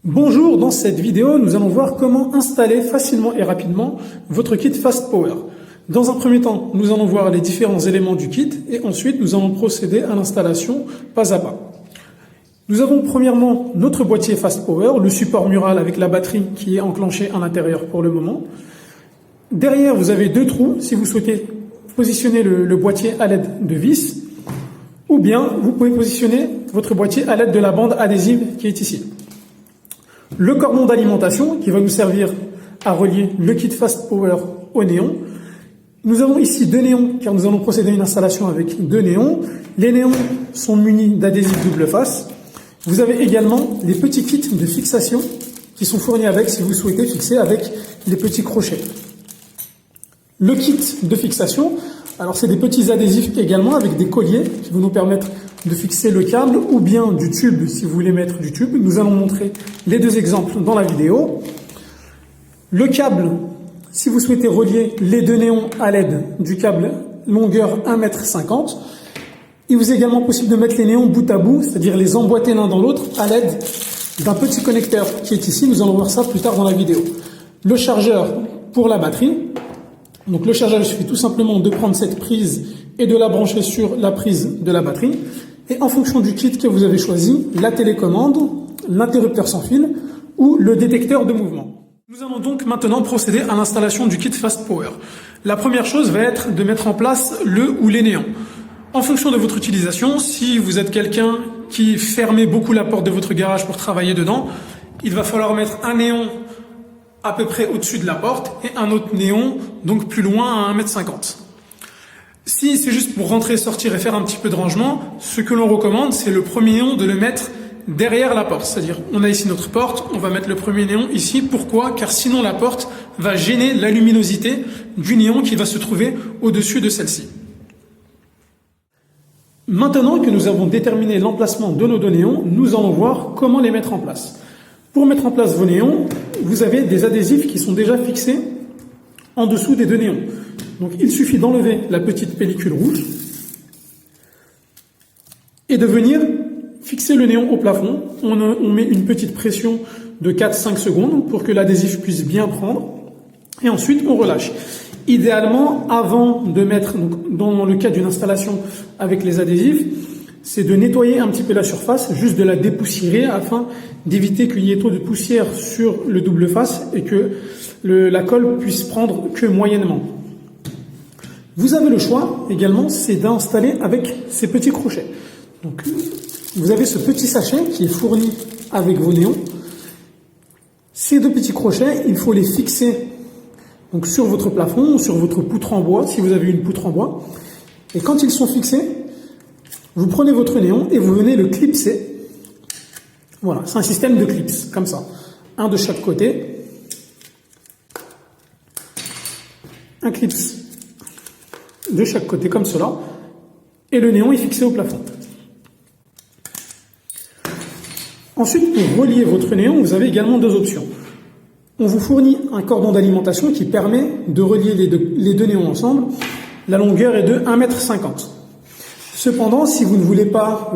Bonjour, dans cette vidéo, nous allons voir comment installer facilement et rapidement votre kit Fast Power. Dans un premier temps, nous allons voir les différents éléments du kit et ensuite nous allons procéder à l'installation pas à pas. Nous avons premièrement notre boîtier Fast Power, le support mural avec la batterie qui est enclenchée à l'intérieur pour le moment. Derrière, vous avez deux trous si vous souhaitez positionner le boîtier à l'aide de vis, ou bien vous pouvez positionner votre boîtier à l'aide de la bande adhésive qui est ici. Le cordon d'alimentation qui va nous servir à relier le kit Fast Power au néon. Nous avons ici deux néons car nous allons procéder à une installation avec deux néons. Les néons sont munis d'adhésifs double face. Vous avez également les petits kits de fixation qui sont fournis avec si vous souhaitez fixer avec les petits crochets. Le kit de fixation, alors c'est des petits adhésifs également avec des colliers qui vont nous permettre de fixer le câble ou bien du tube si vous voulez mettre du tube. Nous allons montrer les deux exemples dans la vidéo. Le câble, si vous souhaitez relier les deux néons à l'aide du câble longueur 1,50 m, il vous est également possible de mettre les néons bout à bout, c'est-à-dire les emboîter l'un dans l'autre à l'aide d'un petit connecteur qui est ici. Nous allons voir ça plus tard dans la vidéo. Le chargeur pour la batterie. Donc le chargeur, il suffit tout simplement de prendre cette prise et de la brancher sur la prise de la batterie. Et en fonction du kit que vous avez choisi, la télécommande, l'interrupteur sans fil ou le détecteur de mouvement. Nous allons donc maintenant procéder à l'installation du kit Fast Power. La première chose va être de mettre en place le ou les néons. En fonction de votre utilisation, si vous êtes quelqu'un qui fermez beaucoup la porte de votre garage pour travailler dedans, il va falloir mettre un néon à peu près au-dessus de la porte et un autre néon donc plus loin à 1,50 m. Si c'est juste pour rentrer, sortir et faire un petit peu de rangement, ce que l'on recommande, c'est le premier néon de le mettre derrière la porte. C'est-à-dire, on a ici notre porte, on va mettre le premier néon ici. Pourquoi? Car sinon la porte va gêner la luminosité du néon qui va se trouver au-dessus de celle-ci. Maintenant que nous avons déterminé l'emplacement de nos deux néons, nous allons voir comment les mettre en place. Pour mettre en place vos néons, vous avez des adhésifs qui sont déjà fixés en dessous des deux néons. Donc il suffit d'enlever la petite pellicule rouge et de venir fixer le néon au plafond. On met une petite pression de 4-5 secondes pour que l'adhésif puisse bien prendre et ensuite on relâche. Idéalement, avant de mettre, donc, dans le cas d'une installation avec les adhésifs, c'est de nettoyer un petit peu la surface, juste de la dépoussiérer afin d'éviter qu'il y ait trop de poussière sur le double face et que la colle puisse prendre que moyennement. Vous avez le choix également, c'est d'installer avec ces petits crochets. Donc, vous avez ce petit sachet qui est fourni avec vos néons. Ces deux petits crochets, il faut les fixer donc, sur votre plafond, sur votre poutre en bois, si vous avez une poutre en bois. Et quand ils sont fixés, vous prenez votre néon et vous venez le clipser. Voilà, c'est un système de clips, comme ça. Un de chaque côté. Un clips de chaque côté, comme cela. Et le néon est fixé au plafond. Ensuite, pour relier votre néon, vous avez également deux options. On vous fournit un cordon d'alimentation qui permet de relier les deux néons ensemble. La longueur est de 1,50 m. Cependant, si vous ne voulez pas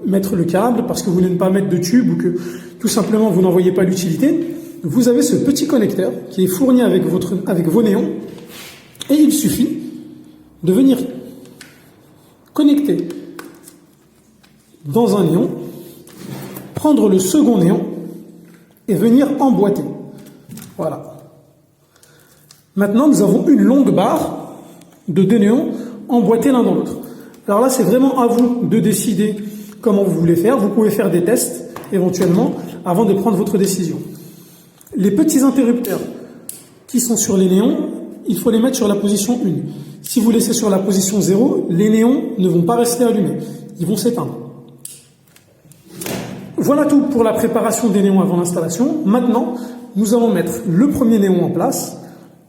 mettre le câble, parce que vous voulez pas mettre de tube ou que tout simplement vous n'en voyez pas l'utilité, vous avez ce petit connecteur qui est fourni avec vos néons et il suffit de venir connecter dans un néon, prendre le second néon et venir emboîter. Voilà. Maintenant, nous avons une longue barre de deux néons emboîtés l'un dans l'autre. Alors là, c'est vraiment à vous de décider comment vous voulez faire. Vous pouvez faire des tests, éventuellement, avant de prendre votre décision. Les petits interrupteurs qui sont sur les néons, il faut les mettre sur la position 1. Si vous laissez sur la position 0, les néons ne vont pas rester allumés. Ils vont s'éteindre. Voilà tout pour la préparation des néons avant l'installation. Maintenant, nous allons mettre le premier néon en place.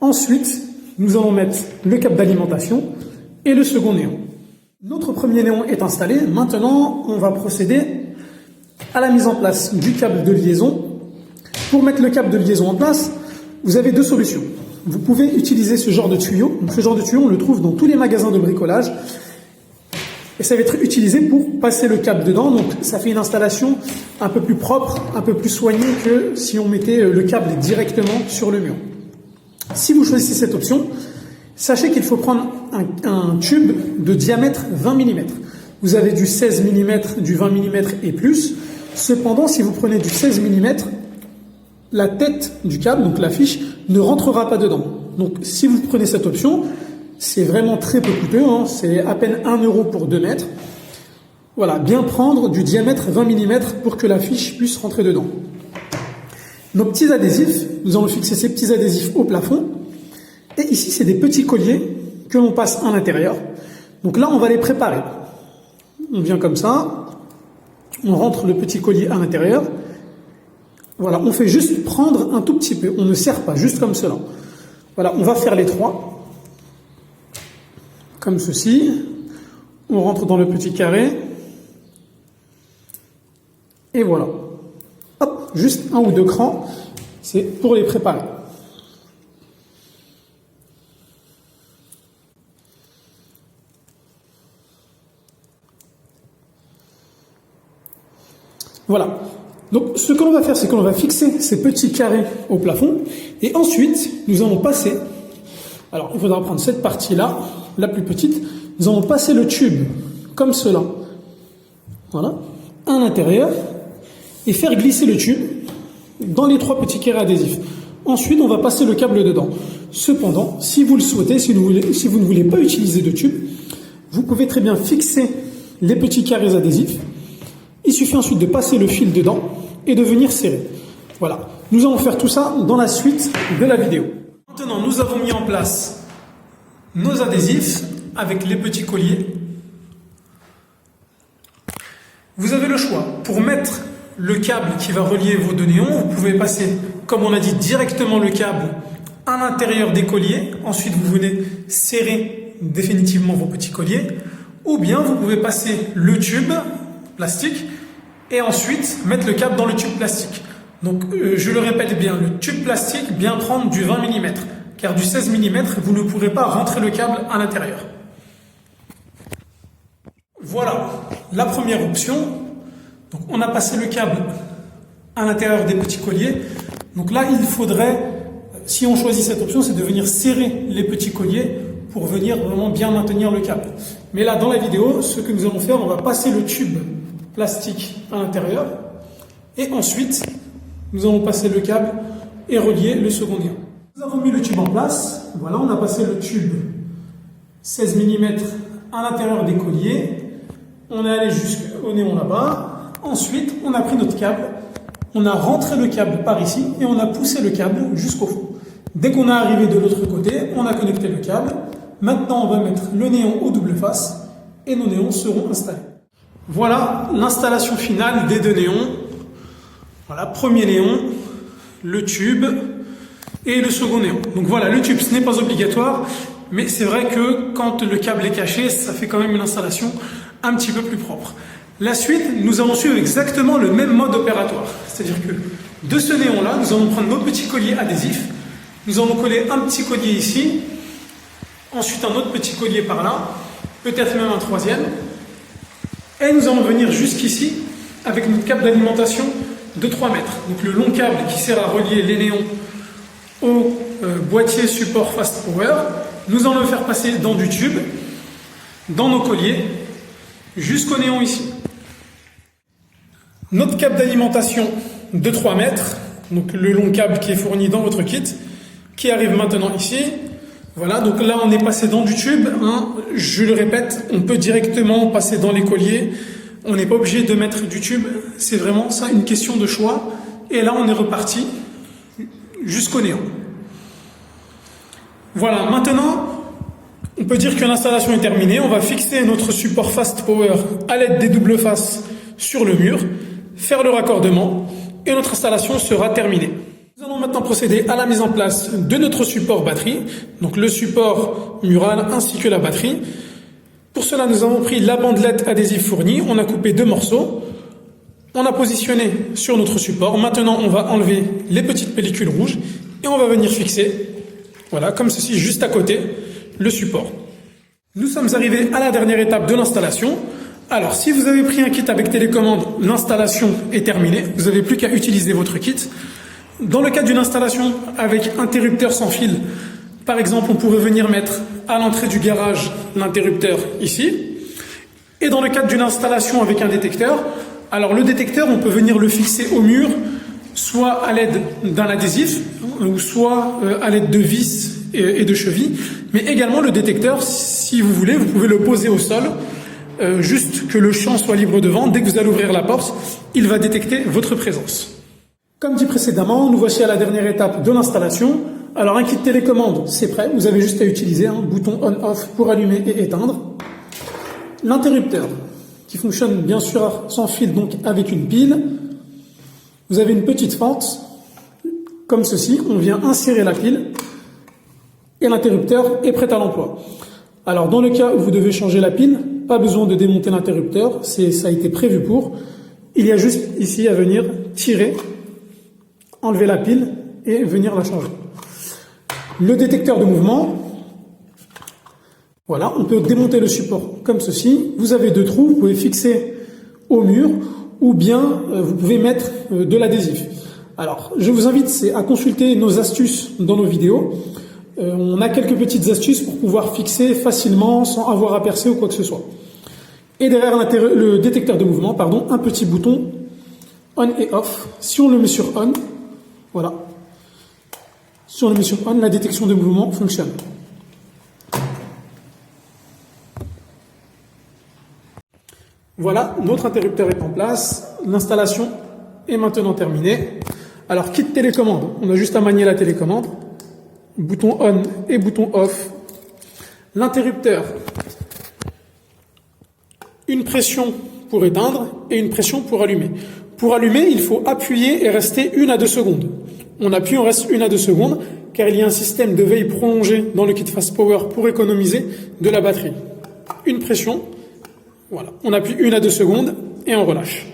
Ensuite, nous allons mettre le câble d'alimentation et le second néon. Notre premier néon est installé. Maintenant, on va procéder à la mise en place du câble de liaison. Pour mettre le câble de liaison en place, vous avez deux solutions. Vous pouvez utiliser ce genre de tuyau. Donc, ce genre de tuyau, on le trouve dans tous les magasins de bricolage. et ça va être utilisé pour passer le câble dedans. Donc ça fait une installation un peu plus propre, un peu plus soignée que si on mettait le câble directement sur le mur. Si vous choisissez cette option, sachez qu'il faut prendre un tube de diamètre 20 mm. Vous avez du 16 mm, du 20 mm et plus. Cependant, si vous prenez du 16 mm, la tête du câble, donc la fiche, ne rentrera pas dedans. Donc si vous prenez cette option, c'est vraiment très peu coûteux, hein, c'est à peine 1 € pour 2 mètres. Voilà, bien prendre du diamètre 20 mm pour que la fiche puisse rentrer dedans. Nos petits adhésifs, nous allons fixer ces petits adhésifs au plafond. Et ici, c'est des petits colliers que l'on passe à l'intérieur. Donc là, on va les préparer. On vient comme ça, on rentre le petit collier à l'intérieur. Voilà, on fait juste prendre un tout petit peu, on ne serre pas, juste comme cela. Voilà, on va faire les trois, comme ceci. On rentre dans le petit carré. Et voilà. Hop, juste un ou deux crans, c'est pour les préparer. Voilà. Donc, ce que l'on va faire, c'est que l'on va fixer ces petits carrés au plafond. Et ensuite, nous allons passer... Alors, il faudra prendre cette partie-là, la plus petite. Nous allons passer le tube, comme cela. Voilà. À l'intérieur. Et faire glisser le tube dans les trois petits carrés adhésifs. Ensuite, on va passer le câble dedans. Cependant, si vous le souhaitez, si vous ne voulez pas utiliser de tube, vous pouvez très bien fixer les petits carrés adhésifs. Il suffit ensuite de passer le fil dedans et de venir serrer. Voilà. Nous allons faire tout ça dans la suite de la vidéo. Maintenant, nous avons mis en place nos adhésifs avec les petits colliers. Vous avez le choix. Pour mettre le câble qui va relier vos deux néons, vous pouvez passer, comme on a dit, directement le câble à l'intérieur des colliers. Ensuite, vous venez serrer définitivement vos petits colliers. Ou bien, vous pouvez passer le tube plastique et ensuite mettre le câble dans le tube plastique. Donc je le répète bien, le tube plastique, bien prendre du 20 mm, car du 16 mm, vous ne pourrez pas rentrer le câble à l'intérieur. Voilà la première option. Donc on a passé le câble à l'intérieur des petits colliers. Donc là, il faudrait, si on choisit cette option, c'est de venir serrer les petits colliers pour venir vraiment bien maintenir le câble. Mais là, dans la vidéo, ce que nous allons faire, on va passer le tube plastique à l'intérieur et ensuite, nous allons passer le câble et relier le second néon. Nous avons mis le tube en place. Voilà, on a passé le tube 16 mm à l'intérieur des colliers. On est allé jusqu'au néon là-bas. Ensuite, on a pris notre câble. On a rentré le câble par ici et on a poussé le câble jusqu'au fond. Dès qu'on est arrivé de l'autre côté, on a connecté le câble. Maintenant, on va mettre le néon aux double faces et nos néons seront installés. Voilà l'installation finale des deux néons. Voilà, premier néon, le tube et le second néon. Donc voilà, le tube, ce n'est pas obligatoire, mais c'est vrai que quand le câble est caché, ça fait quand même une installation un petit peu plus propre. La suite, nous allons suivre exactement le même mode opératoire. C'est-à-dire que de ce néon-là, nous allons prendre nos petits colliers adhésifs. Nous allons coller un petit collier ici, ensuite un autre petit collier par là, peut-être même un troisième. Et nous allons venir jusqu'ici avec notre câble d'alimentation de 3 mètres. Donc le long câble qui sert à relier les néons au boîtier support Fast Power. Nous allons le faire passer dans du tube, dans nos colliers, jusqu'au néon ici. Notre câble d'alimentation de 3 mètres, donc le long câble qui est fourni dans votre kit, qui arrive maintenant ici. Voilà, donc là on est passé dans du tube, hein. Je le répète, on peut directement passer dans les colliers, on n'est pas obligé de mettre du tube, c'est vraiment ça une question de choix. Et là on est reparti jusqu'au néon. Voilà, maintenant on peut dire que l'installation est terminée, on va fixer notre support Fast Power à l'aide des doubles faces sur le mur, faire le raccordement et notre installation sera terminée. Nous allons maintenant procéder à la mise en place de notre support batterie, donc le support mural ainsi que la batterie. Pour cela, nous avons pris la bandelette adhésive fournie, on a coupé 2 morceaux, on a positionné sur notre support. Maintenant, on va enlever les petites pellicules rouges et on va venir fixer, voilà, comme ceci, juste à côté, le support. Nous sommes arrivés à la dernière étape de l'installation. Alors, si vous avez pris un kit avec télécommande, l'installation est terminée. Vous n'avez plus qu'à utiliser votre kit. Dans le cas d'une installation avec interrupteur sans fil, par exemple, on pourrait venir mettre à l'entrée du garage l'interrupteur ici. Et dans le cadre d'une installation avec un détecteur, alors le détecteur, on peut venir le fixer au mur, soit à l'aide d'un adhésif, ou soit à l'aide de vis et de chevilles. Mais également le détecteur, si vous voulez, vous pouvez le poser au sol, juste que le champ soit libre de vent. Dès que vous allez ouvrir la porte, il va détecter votre présence. Comme dit précédemment, nous voici à la dernière étape de l'installation. Alors un kit télécommande, c'est prêt, vous avez juste à utiliser un bouton on-off pour allumer et éteindre. L'interrupteur, qui fonctionne bien sûr sans fil, donc avec une pile. Vous avez une petite fente, comme ceci, on vient insérer la pile et l'interrupteur est prêt à l'emploi. Alors dans le cas où vous devez changer la pile, pas besoin de démonter l'interrupteur, ça a été prévu pour. Il y a juste ici à venir tirer, enlever la pile et venir la changer. Le détecteur de mouvement, voilà, on peut démonter le support comme ceci. Vous avez deux trous, vous pouvez fixer au mur ou bien vous pouvez mettre de l'adhésif. Alors, je vous invite à consulter nos astuces dans nos vidéos. On a quelques petites astuces pour pouvoir fixer facilement sans avoir à percer ou quoi que ce soit. Et derrière le détecteur de mouvement, un petit bouton on et off. Si on le met sur on, voilà. Si on le met sur on, la détection de mouvement fonctionne. Voilà, notre interrupteur est en place. L'installation est maintenant terminée. Alors, kit télécommande, on a juste à manier la télécommande. Bouton on et bouton off. L'interrupteur, une pression pour éteindre et une pression pour allumer. Pour allumer, il faut appuyer et rester 1 à 2 secondes. On appuie, on reste 1 à 2 secondes, car il y a un système de veille prolongé dans le kit Fast Power pour économiser de la batterie. Une pression, voilà, on appuie 1 à 2 secondes et on relâche.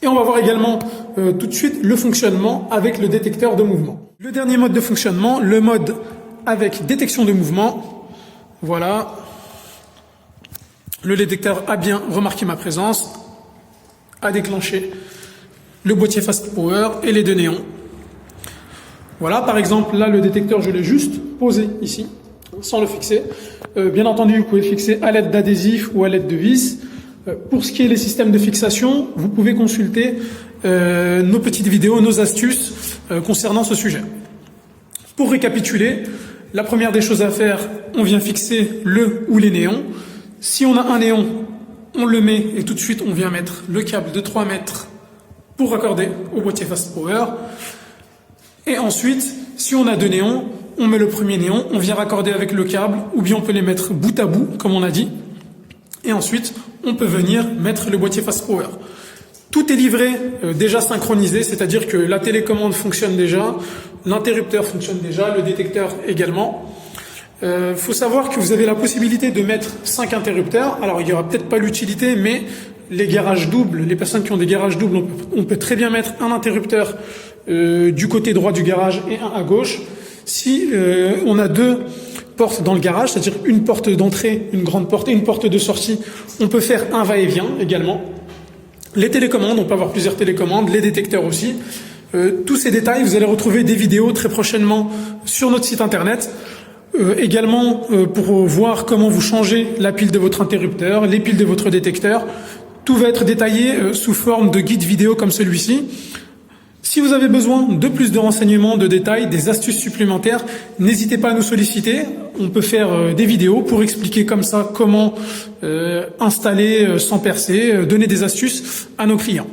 Et on va voir également tout de suite le fonctionnement avec le détecteur de mouvement. Le dernier mode de fonctionnement, le mode avec détection de mouvement. Voilà. Le détecteur a bien remarqué ma présence, a déclenché le boîtier Fast Power et les deux néons. Voilà, par exemple, là, le détecteur, je l'ai juste posé ici, sans le fixer. Bien entendu, vous pouvez fixer à l'aide d'adhésif ou à l'aide de vis. Pour ce qui est des systèmes de fixation, vous pouvez consulter nos petites vidéos, nos astuces concernant ce sujet. Pour récapituler, la première des choses à faire, on vient fixer le ou les néons. Si on a un néon, on le met et tout de suite on vient mettre le câble de 3 mètres pour raccorder au boîtier Fast Power. Et ensuite, si on a deux néons, on met le premier néon, on vient raccorder avec le câble ou bien on peut les mettre bout à bout, comme on a dit. Et ensuite, on peut venir mettre le boîtier Fast Power. Tout est livré déjà synchronisé, c'est-à-dire que la télécommande fonctionne déjà, l'interrupteur fonctionne déjà, le détecteur également. Faut savoir que vous avez la possibilité de mettre 5 interrupteurs. Alors, il n'y aura peut-être pas l'utilité, mais les garages doubles, les personnes qui ont des garages doubles, on peut très bien mettre un interrupteur du côté droit du garage et un à gauche. Si on a deux portes dans le garage, c'est-à-dire une porte d'entrée, une grande porte et une porte de sortie, on peut faire un va-et-vient également. Les télécommandes, on peut avoir plusieurs télécommandes, les détecteurs aussi. Tous ces détails, vous allez retrouver des vidéos très prochainement sur notre site internet. Également pour voir comment vous changez la pile de votre interrupteur, les piles de votre détecteur. Tout va être détaillé sous forme de guide vidéo comme celui-ci. Si vous avez besoin de plus de renseignements, de détails, des astuces supplémentaires, n'hésitez pas à nous solliciter. On peut faire des vidéos pour expliquer comme ça comment installer sans percer, donner des astuces à nos clients.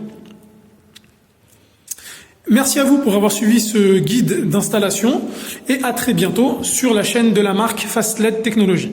Merci à vous pour avoir suivi ce guide d'installation et à très bientôt sur la chaîne de la marque FastLed Technologies.